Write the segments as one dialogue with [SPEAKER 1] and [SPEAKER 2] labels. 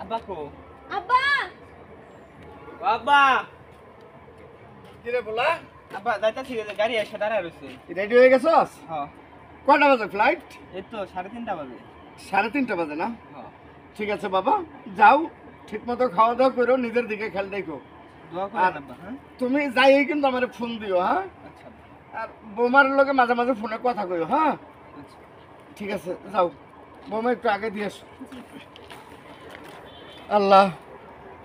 [SPEAKER 1] আব্বা কো?
[SPEAKER 2] আব্বা
[SPEAKER 1] আব্বা
[SPEAKER 3] কি রে বলা?
[SPEAKER 1] আব্বা যাইতাছি, গাড়ি এসে দাঁড়ায় রয়েছে।
[SPEAKER 3] রেডি হয়ে গেছস?
[SPEAKER 1] হ্যাঁ,
[SPEAKER 3] কয়টা বাজে ফ্লাইট?
[SPEAKER 1] এই তো 3:30 বাজে।
[SPEAKER 3] 3:30 বাজে না?
[SPEAKER 1] হ্যাঁ,
[SPEAKER 3] ঠিক আছে বাবা, যাও ঠিক মতো খাওয়া দাওয়া করো, নিজের দিকে খেয়াল রেখো।
[SPEAKER 1] দোয়া করেন আব্বা। হ্যাঁ,
[SPEAKER 3] তুমি যাই কিন্তু আমার ফোন দিও, হ্যাঁ?
[SPEAKER 1] আচ্ছা আব্বা,
[SPEAKER 3] আর বৌমার লগে মাঝে মাঝে ফোনে কথা কইও, হ্যাঁ?
[SPEAKER 1] আচ্ছা।
[SPEAKER 3] ঠিক আছে, যাও। বৌমা একটু আগে দিয়ে এসো। আল্লাহ,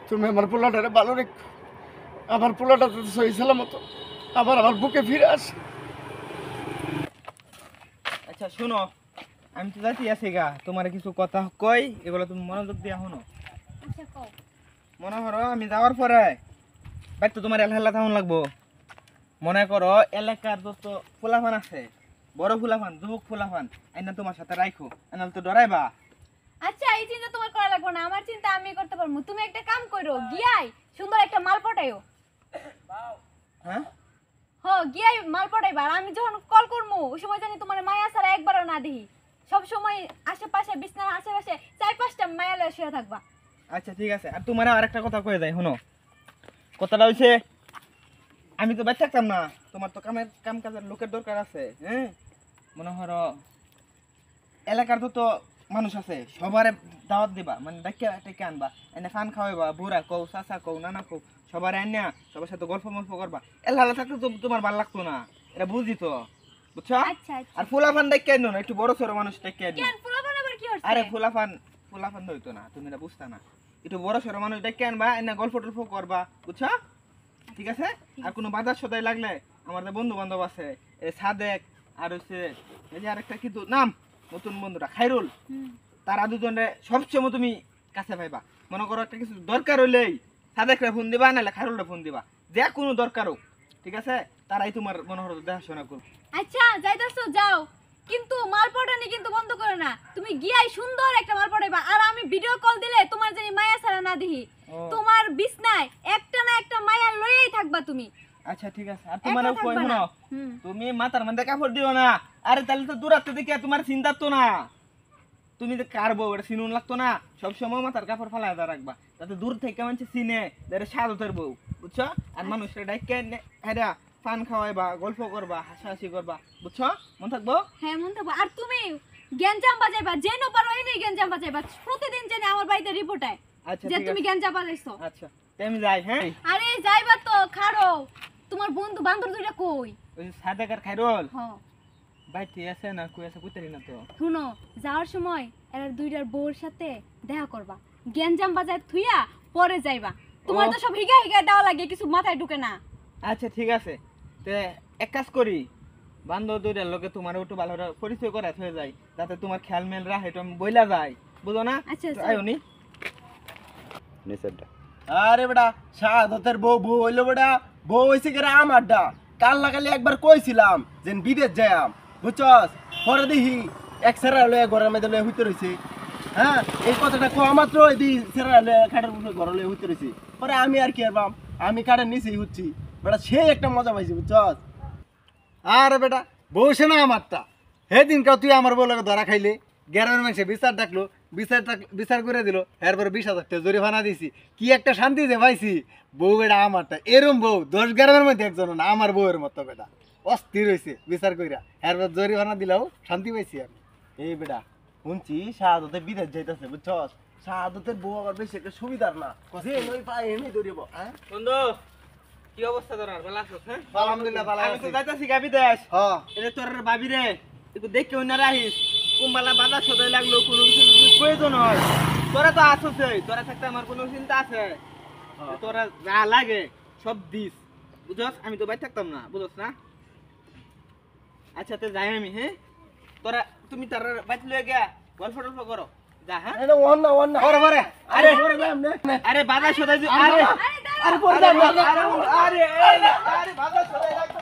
[SPEAKER 3] তুমি আমার পোলাটারে ভালো রেখো। আমার পোলাটা তো সহি সালামত আবার আমার বুকে ফিরে আসে।
[SPEAKER 1] আচ্ছা শোনো, আমি তো যাইতে আছি গা, তোমার কিছু কথা কই, এগুলো তুমি মনোযোগ দিয়া শোনো।
[SPEAKER 2] আচ্ছা কও।
[SPEAKER 1] মনে করো আমি যাওয়ার পরে বাইক তো তোমার এলাকা থাকুন লাগবো। মনে করো এলাকার যত ফুলাফান আছে, বড় ফুলাফান, যুবক ফুলাফান, আইনা তোমার সাথে রাখো, এনাল তো ডরাইবা।
[SPEAKER 2] আচ্ছা এই চিন্তা তোমার করা লাগবে না, আমার চিন্তা আমি করতে পারবো। তুমি একটা কাম করো, গিয়াই সুন্দর একটা মাল পটাইও।
[SPEAKER 1] হ্যাঁ,
[SPEAKER 2] গিয়াই মাল পটাইবা। আর আমি যখন কল করবো ওই সময় জানি তোমার মায়া ছাড়া একবারও না দেখি। সব সময় আশেপাশে বিছনার আশেপাশে 4-5টা মায়া লয়ে শুয়ে থাকবা।
[SPEAKER 1] আচ্ছা ঠিক আছে। আর তোমার আরেকটা কথা কয়ে যায়, শোনো। কথাটা হইছে, আমি তো বাইরে থাকতাম না, তোমার তো কাম কাজের লোকের দরকার আছে। হ্যাঁ, মনে করো এলাকার তো মানুষ আছে, সবার দাওয়াত দিবা, মানে ডেকে আনবা, এনে ফান খাওয়াইবা, বুড়া কও, চাচা কও, নানা কও, সবার আনিয়া সবার সাথে গল্প মল্প করবা। এলাকা থাকলে তো তোমার ভালো লাগতো না, এটা বুঝি তো, বুঝছো?
[SPEAKER 2] আচ্ছা আচ্ছা।
[SPEAKER 1] আর ফুলাফান ডেকে আনো না, একটু বড় সড়ো মানুষ ডেকে আনো।
[SPEAKER 2] কেন পোলাপান আবার কি হচ্ছে?
[SPEAKER 1] আরে ফুলাফান হইতো না, তুমি এটা বুঝতা না। একটু বড় সড়ো মানুষ ডেকে আনবা, এনে গল্প টল্প করবা, বুঝছো? ঠিক আছে। আর কোনো বাজার সদাই লাগলে আমার যে বন্ধু বান্ধব আছে, সাদেক আর হচ্ছে এই যে আরেকটা কি নাম, নতুন বন্ধুরা খাইরুল, তারা দুজনে সবসময় তুমি কাছে পাইবা। মনে করো একটা কিছু দরকার হইলেই সাদেকরে ফোন দিবা, নাহলে খাইরুলরে ফোন দিবা, যে কোনো দরকার হোক, ঠিক আছে? তারাই তোমার মনে করো দেখাশোনা করবে।
[SPEAKER 2] আচ্ছা যাইতাছো যাও, কিন্তু মাল পটানি কিন্তু বন্ধ করো না। তুমি গিয়াই সুন্দর একটা মাল পটাইবা। আর আমি ভিডিও কল দিলে তোমার জানি মায়া ছাড়া না দেখি। তোমার বিছনায় একটা না একটা মায়া লইয়াই থাকবা তুমি।
[SPEAKER 1] আচ্ছা ঠিক আছে। আর তোমার
[SPEAKER 2] একা
[SPEAKER 1] কই
[SPEAKER 2] থাকবা না।
[SPEAKER 1] শুনো, তুমি মাথার মধ্যে কাপড় দিও না। আরে তাহলে তো দূরাতে দেখে তোমার চিন্তা তো না, তুমি যে কারবো এটা চিনুন লাগতো না। সব সময় মাথার কাপড় ফালাই দা রাখবা, যাতে দূর থেকে মানুষ চিনে সাদতের বউ, বুঝছো? আর মানুষের ডাইকে হেরা পান খাওয়াইবা, গল্প করবা, হাসাহাসি করবা, বুঝছো? মন থাকবো?
[SPEAKER 2] হ্যাঁ মন থাকবো। আর তুমি গ্যাঞ্জাম বাজাইবা, যেন পারো এই গ্যাঞ্জাম বাজাইবা। প্রতিদিন জানি আমার বাড়িতে রিপোর্ট আয়
[SPEAKER 1] আচ্ছা
[SPEAKER 2] যে
[SPEAKER 1] ঠিক
[SPEAKER 2] তুমি
[SPEAKER 1] আছে।
[SPEAKER 2] গ্যাঞ্জাম বাজাইছো।
[SPEAKER 1] আচ্ছা তাই আমি যাই। হ্যাঁ,
[SPEAKER 2] আরে যাইবা তো, খাড়ো। তোমার বন্ধু বান্ধব দুইটা কই?
[SPEAKER 1] ওই সাদেক আর খাইরুল
[SPEAKER 2] হ্যাঁ
[SPEAKER 1] বাইতে আছে না, কই আছে বুঝতে না তো।
[SPEAKER 2] শুনো, যাওয়ার সময় এরা দুইটার বউর সাথে দেখা করবা, গ্যাঞ্জাম বাজায় থুইয়া পরে যাইবা। তোমার তো সব হিগা হিগা দেওয়া লাগে, কিছু মাথায় ঢুকে না।
[SPEAKER 1] আচ্ছা ঠিক আছে। তে এক কাজ করি, বান্ধব দুইটার লোকে তোমার একটু ভালো পরিচয় করা হয়ে যায়, যাতে তোমার খেয়াল মেল রাখে, তো আমি বইলা যাই, বুঝো না?
[SPEAKER 2] আচ্ছা, আচ্ছা।
[SPEAKER 1] আয়োনি
[SPEAKER 4] নিচেরটা
[SPEAKER 3] আরে বেটা, শাহাদতের বউ বউ হইলো বেটা, বউ হইছে গেরা আমারটা। কাল লাগালে একবার কইছিলাম যে বিদেশ যাইয়াম, বুঝছস? পরে দেখি এক সেরা লয়ে ঘরের মধ্যে লয়ে হইতে রইছে। হ্যাঁ, এই কথাটা কোয়া মাত্র দি সেরা লয়ে খাটের উপরে ঘরে লয়ে হইতে রইছে। পরে আমি আর কি আরবাম, আমি কাটের নিচেই হচ্ছি বেটা, সেই একটা মজা পাইছি, বুঝছস? আরে বেটা, বউ সে না আমারটা। সেদিন কাউ তুই আমার বউ লাগে ধরা খাইলে, গ্যারের মানুষে বিচার ডাকলো, বিচার করে দিল, এরপরে 20,000 টাকা জরিমানা দিছি। কি একটা শান্তি যে পাইছি, বউ বেটা আমারটা। এরম বউ 10 গ্রামের মধ্যে একজন না, আমার বউয়ের মতো বেটা। অস্থির হয়েছে বিচার কইরা, এরপর জরিমানা দিলেও শান্তি পাইছি আমি। এই বেটা শুনছি শাহাদতে বিদেশ যাইতেছে, বুঝছস? শাহাদতের বউ আবার বেশি একটা সুবিধার না, যে নই পায় এমনি ধরিব। হ্যাঁ
[SPEAKER 1] বন্ধু, কি অবস্থা তোর? ভালো আছিস? হ্যাঁ
[SPEAKER 3] আলহামদুলিল্লাহ ভালো
[SPEAKER 1] আমি তো
[SPEAKER 3] আছি।
[SPEAKER 1] যাইতাছি গাবি দেশ।
[SPEAKER 3] হ্যাঁ
[SPEAKER 1] এটা তোর ভাবি রে, একটু দেখে না রাখিস, কুম্বালা বাজার সদাই লাগলো, কোনো কিছু যদি প্রয়োজন হয়, তোরা তো আসছই, তোরা থাকতে আমার কোনো চিন্তা আছে? তোরা যা লাগে সব দিস, বুঝছস? আমি তো বাইরে থাকতাম না, বুঝছস না? আচ্ছা তো যাই আমি। হ্যাঁ, তোরা তুমি তার বাইরে লয়ে গিয়া গল্প টল্প করো, যা। হ্যাঁ,
[SPEAKER 3] এটা ওয়ান না ওয়ান না
[SPEAKER 1] আরে
[SPEAKER 3] আরে পরে যাম না।
[SPEAKER 1] আরে বাজার সদাই, আরে
[SPEAKER 3] আরে পরে যাম না।
[SPEAKER 1] আরে আরে বাজার সদাই লাগতো।